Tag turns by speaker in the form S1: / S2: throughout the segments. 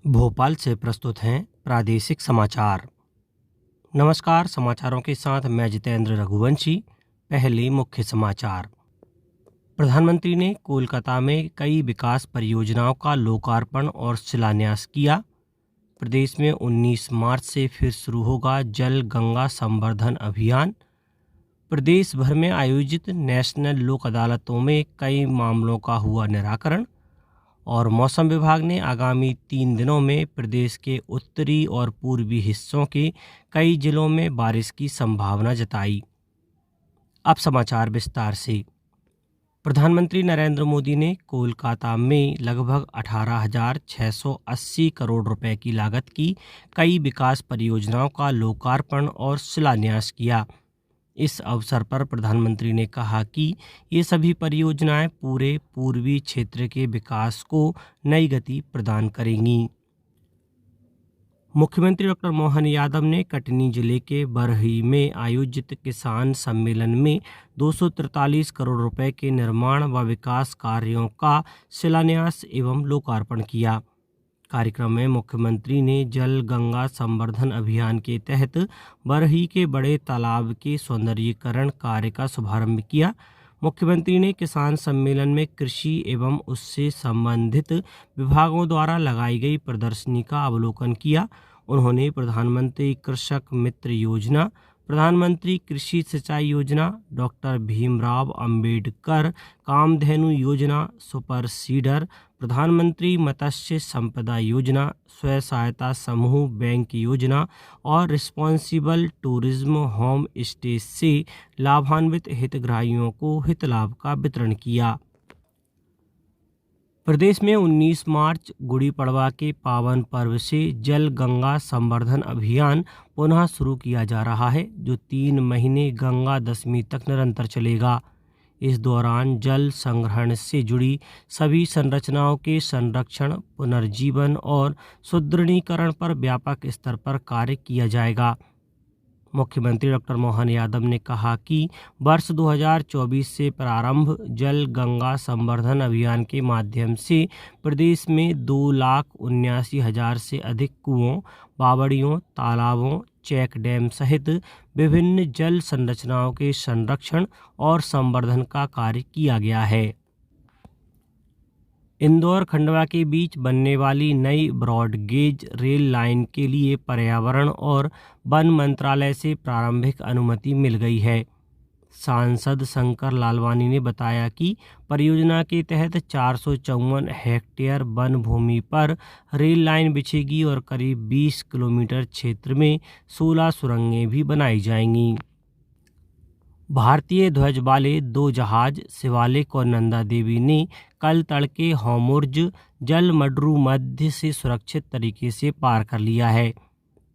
S1: भोपाल से प्रस्तुत हैं प्रादेशिक समाचार। नमस्कार, समाचारों के साथ मैं जितेंद्र रघुवंशी। पहले मुख्य समाचार। प्रधानमंत्री ने कोलकाता में कई विकास परियोजनाओं का लोकार्पण और शिलान्यास किया। प्रदेश में 19 मार्च से फिर शुरू होगा जल गंगा संवर्धन अभियान। प्रदेश भर में आयोजित नेशनल लोक अदालतों में कई मामलों का हुआ निराकरण। और मौसम विभाग ने आगामी 3 दिनों में प्रदेश के उत्तरी और पूर्वी हिस्सों के कई जिलों में बारिश की संभावना जताई। अब समाचार विस्तार से। प्रधानमंत्री नरेंद्र मोदी ने कोलकाता में लगभग 18,680 करोड़ रुपए की लागत की कई विकास परियोजनाओं का लोकार्पण और शिलान्यास किया। इस अवसर पर प्रधानमंत्री ने कहा कि ये सभी परियोजनाएं पूरे पूर्वी क्षेत्र के विकास को नई गति प्रदान करेंगी। मुख्यमंत्री डॉक्टर मोहन यादव ने कटनी जिले के बरही में आयोजित किसान सम्मेलन में 243 करोड़ रुपए के निर्माण व विकास कार्यों का शिलान्यास एवं लोकार्पण किया। कार्यक्रम में मुख्यमंत्री ने जल गंगा संवर्धन अभियान के तहत बरही के बड़े तालाब के सौंदर्यीकरण कार्य का शुभारंभ किया। मुख्यमंत्री ने किसान सम्मेलन में कृषि एवं उससे संबंधित विभागों द्वारा लगाई गई प्रदर्शनी का अवलोकन किया। उन्होंने प्रधानमंत्री कृषक मित्र योजना, प्रधानमंत्री कृषि सिंचाई योजना, डॉक्टर भीमराव अंबेडकर कामधेनु योजना, सुपर सीडर, प्रधानमंत्री मत्स्य संपदा योजना, स्वयं सहायता समूह बैंक योजना और रिस्पॉन्सिबल टूरिज्म होम स्टे से लाभान्वित हितग्राहियों को हित लाभ का वितरण किया। प्रदेश में 19 मार्च गुड़ी पड़वा के पावन पर्व से जल गंगा संवर्धन अभियान पुनः शुरू किया जा रहा है, जो 3 महीने गंगा दशमी तक निरंतर चलेगा। इस दौरान जल संग्रहण से जुड़ी सभी संरचनाओं के संरक्षण, पुनर्जीवन और सुदृढ़ीकरण पर व्यापक स्तर पर कार्य किया जाएगा। मुख्यमंत्री डॉक्टर मोहन यादव ने कहा कि वर्ष 2024 से प्रारंभ जल गंगा संवर्धन अभियान के माध्यम से प्रदेश में 2,79,000 से अधिक कुओं, बावड़ियों, तालाबों, चेक डैम सहित विभिन्न जल संरचनाओं के संरक्षण और संवर्धन का कार्य किया गया है। इंदौर खंडवा के बीच बनने वाली नई ब्रॉड गेज रेल लाइन के लिए पर्यावरण और वन मंत्रालय से प्रारंभिक अनुमति मिल गई है। सांसद शंकर लालवानी ने बताया कि परियोजना के तहत 454 हेक्टेयर वन भूमि पर रेल लाइन बिछेगी और करीब 20 किलोमीटर क्षेत्र में 16 सुरंगें भी बनाई जाएंगी। भारतीय ध्वज वाले 2 जहाज शिवालिक और नंदा देवी ने कल तड़के होर्मुज जलमड्रू मध्य से सुरक्षित तरीके से पार कर लिया है।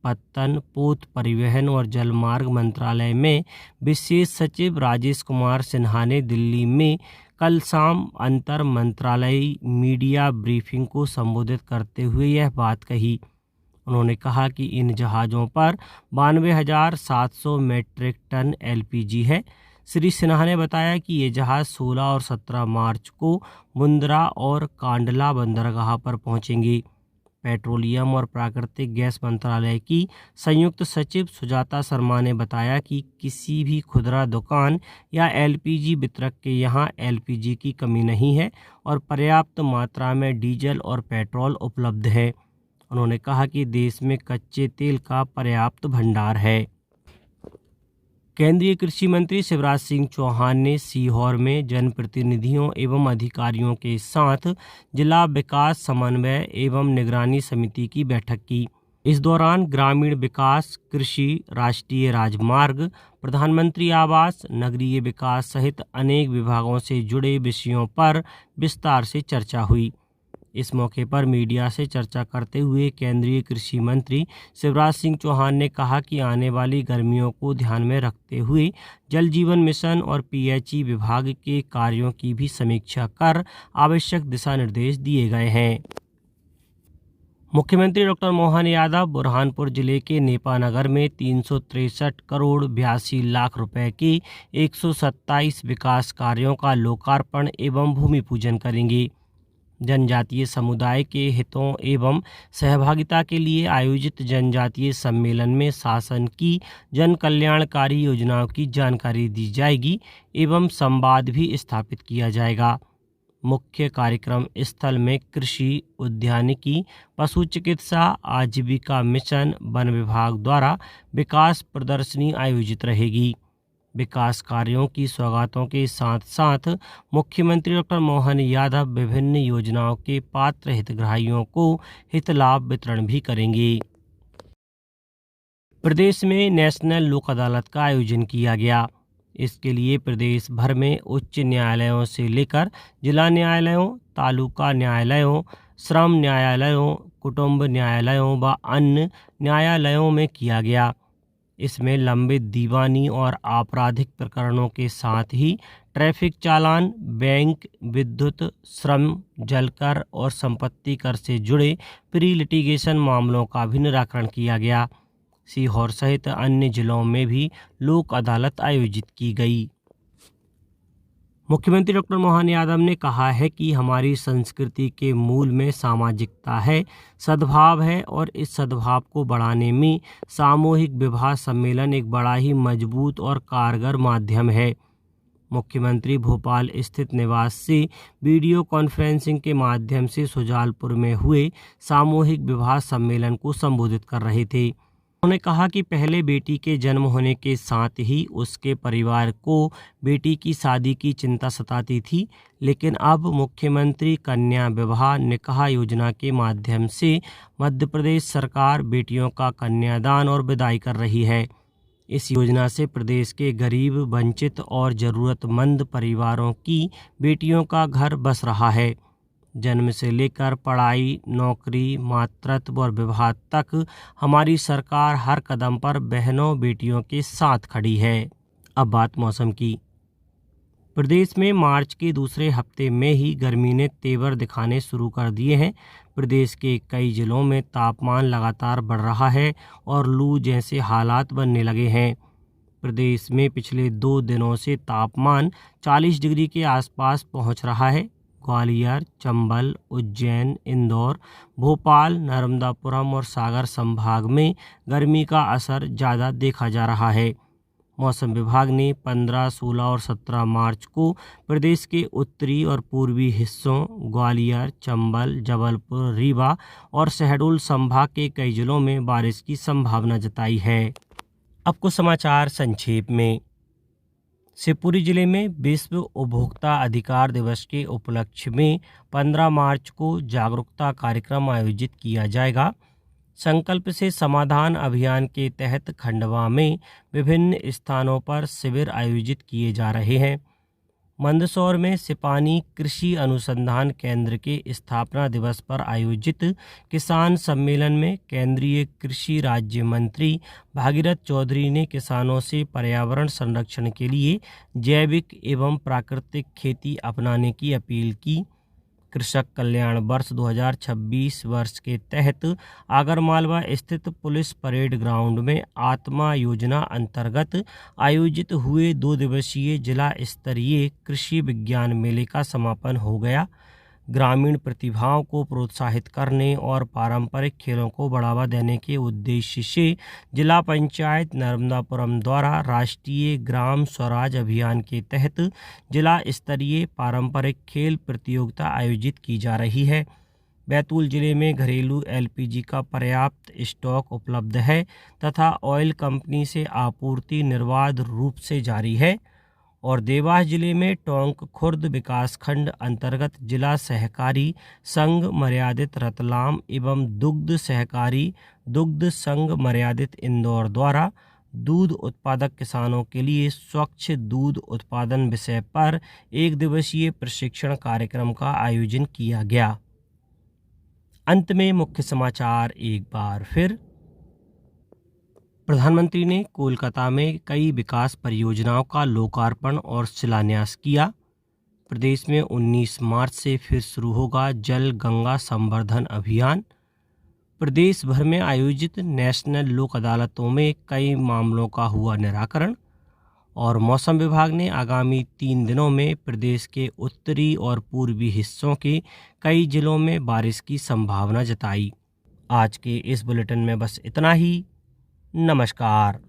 S1: पत्तन, पोत परिवहन और जलमार्ग मंत्रालय में विशेष सचिव राजेश कुमार सिन्हा ने दिल्ली में कल शाम अंतर मंत्रालयी मीडिया ब्रीफिंग को संबोधित करते हुए यह बात कही। उन्होंने कहा कि इन जहाज़ों पर 92,700 मैट्रिक टन एलपीजी है। श्री सिन्हा ने बताया कि ये जहाज़ 16 और 17 मार्च को मुंद्रा और कांडला बंदरगाह पर पहुंचेंगे। पेट्रोलियम और प्राकृतिक गैस मंत्रालय की संयुक्त सचिव सुजाता शर्मा ने बताया कि किसी भी खुदरा दुकान या एलपीजी वितरक के यहाँ एलपीजी की कमी नहीं है और पर्याप्त मात्रा में डीजल और पेट्रोल उपलब्ध है। उन्होंने कहा कि देश में कच्चे तेल का पर्याप्त भंडार है। केंद्रीय कृषि मंत्री शिवराज सिंह चौहान ने सीहोर में जनप्रतिनिधियों एवं अधिकारियों के साथ जिला विकास समन्वय एवं निगरानी समिति की बैठक की। इस दौरान ग्रामीण विकास, कृषि, राष्ट्रीय राजमार्ग, प्रधानमंत्री आवास, नगरीय विकास सहित अनेक विभागों से जुड़े विषयों पर विस्तार से चर्चा हुई। इस मौके पर मीडिया से चर्चा करते हुए केंद्रीय कृषि मंत्री शिवराज सिंह चौहान ने कहा कि आने वाली गर्मियों को ध्यान में रखते हुए जल जीवन मिशन और पीएचई विभाग के कार्यों की भी समीक्षा कर आवश्यक दिशा निर्देश दिए गए हैं। मुख्यमंत्री डॉक्टर मोहन यादव बुरहानपुर जिले के नेपानगर में 363 करोड़ 82 लाख रुपए के 127 विकास कार्यों का लोकार्पण एवं भूमि पूजन करेंगे। जनजातीय समुदाय के हितों एवं सहभागिता के लिए आयोजित जनजातीय सम्मेलन में शासन की जन कल्याणकारी योजनाओं की जानकारी दी जाएगी एवं संवाद भी स्थापित किया जाएगा। मुख्य कार्यक्रम स्थल में कृषि, उद्यानिकी, पशु चिकित्सा, आजीविका मिशन, वन विभाग द्वारा विकास प्रदर्शनी आयोजित रहेगी। विकास कार्यों की सौगातों के साथ साथ मुख्यमंत्री डॉक्टर मोहन यादव विभिन्न योजनाओं के पात्र हितग्राहियों को हित लाभ वितरण भी करेंगे। प्रदेश में नेशनल लोक अदालत का आयोजन किया गया। इसके लिए प्रदेश भर में उच्च न्यायालयों से लेकर जिला न्यायालयों, तालुका न्यायालयों, श्रम न्यायालयों, कुटुंब न्यायालयों व अन्य न्यायालयों में किया गया। इसमें लंबित दीवानी और आपराधिक प्रकरणों के साथ ही ट्रैफिक चालान, बैंक, विद्युत, श्रम, जलकर और संपत्ति कर से जुड़े प्री लिटिगेशन मामलों का भी निराकरण किया गया। सीहोर सहित अन्य जिलों में भी लोक अदालत आयोजित की गई। मुख्यमंत्री डॉक्टर मोहन यादव ने कहा है कि हमारी संस्कृति के मूल में सामाजिकता है, सद्भाव है और इस सद्भाव को बढ़ाने में सामूहिक विवाह सम्मेलन एक बड़ा ही मजबूत और कारगर माध्यम है। मुख्यमंत्री भोपाल स्थित निवास से वीडियो कॉन्फ्रेंसिंग के माध्यम से सुजालपुर में हुए सामूहिक विवाह सम्मेलन को संबोधित कर रहे थे। उन्होंने कहा कि पहले बेटी के जन्म होने के साथ ही उसके परिवार को बेटी की शादी की चिंता सताती थी, लेकिन अब मुख्यमंत्री कन्या विवाह निकाह योजना के माध्यम से मध्य प्रदेश सरकार बेटियों का कन्यादान और विदाई कर रही है। इस योजना से प्रदेश के गरीब, वंचित और ज़रूरतमंद परिवारों की बेटियों का घर बस रहा है। जन्म से लेकर पढ़ाई, नौकरी, मातृत्व और विवाह तक हमारी सरकार हर कदम पर बहनों बेटियों के साथ खड़ी है। अब बात मौसम की। प्रदेश में मार्च के दूसरे हफ्ते में ही गर्मी ने तेवर दिखाने शुरू कर दिए हैं। प्रदेश के कई जिलों में तापमान लगातार बढ़ रहा है और लू जैसे हालात बनने लगे हैं। प्रदेश में पिछले 2 दिनों से तापमान 40 डिग्री के आसपास पहुंच रहा है। ग्वालियर, चंबल, उज्जैन, इंदौर, भोपाल, नर्मदापुरम और सागर संभाग में गर्मी का असर ज़्यादा देखा जा रहा है। मौसम विभाग ने 15, 16 और 17 मार्च को प्रदेश के उत्तरी और पूर्वी हिस्सों ग्वालियर, चंबल, जबलपुर, रीवा और शहडोल संभाग के कई जिलों में बारिश की संभावना जताई है। अब कुछ समाचार संक्षेप में। शिवपुरी जिले में विश्व उपभोक्ता अधिकार दिवस के उपलक्ष्य में 15 मार्च को जागरूकता कार्यक्रम आयोजित किया जाएगा। संकल्प से समाधान अभियान के तहत खंडवा में विभिन्न स्थानों पर शिविर आयोजित किए जा रहे हैं। मंदसौर में सिपानी कृषि अनुसंधान केंद्र के स्थापना दिवस पर आयोजित किसान सम्मेलन में केंद्रीय कृषि राज्य मंत्री भागीरथ चौधरी ने किसानों से पर्यावरण संरक्षण के लिए जैविक एवं प्राकृतिक खेती अपनाने की अपील की। कृषक कल्याण वर्ष 2026 वर्ष के तहत आगरमालवा स्थित पुलिस परेड ग्राउंड में आत्मा योजना अंतर्गत आयोजित हुए 2 दिवसीय जिला स्तरीय कृषि विज्ञान मेले का समापन हो गया। ग्रामीण प्रतिभाओं को प्रोत्साहित करने और पारंपरिक खेलों को बढ़ावा देने के उद्देश्य से जिला पंचायत नर्मदापुरम द्वारा राष्ट्रीय ग्राम स्वराज अभियान के तहत जिला स्तरीय पारंपरिक खेल प्रतियोगिता आयोजित की जा रही है। बैतूल जिले में घरेलू एलपीजी का पर्याप्त स्टॉक उपलब्ध है तथा ऑयल कंपनी से आपूर्ति निर्बाध रूप से जारी है। और देवास जिले में टोंक खुर्द विकासखंड अंतर्गत जिला सहकारी संघ मर्यादित रतलाम एवं दुग्ध सहकारी दुग्ध संघ मर्यादित इंदौर द्वारा दूध उत्पादक किसानों के लिए स्वच्छ दूध उत्पादन विषय पर 1 दिवसीय प्रशिक्षण कार्यक्रम का आयोजन किया गया। अंत में मुख्य समाचार एक बार फिर। प्रधानमंत्री ने कोलकाता में कई विकास परियोजनाओं का लोकार्पण और शिलान्यास किया। प्रदेश में 19 मार्च से फिर शुरू होगा जल गंगा संवर्धन अभियान। प्रदेश भर में आयोजित नेशनल लोक अदालतों में कई मामलों का हुआ निराकरण। और मौसम विभाग ने आगामी 3 दिनों में प्रदेश के उत्तरी और पूर्वी हिस्सों के कई जिलों में बारिश की संभावना जताई। आज के इस बुलेटिन में बस इतना ही। नमस्कार।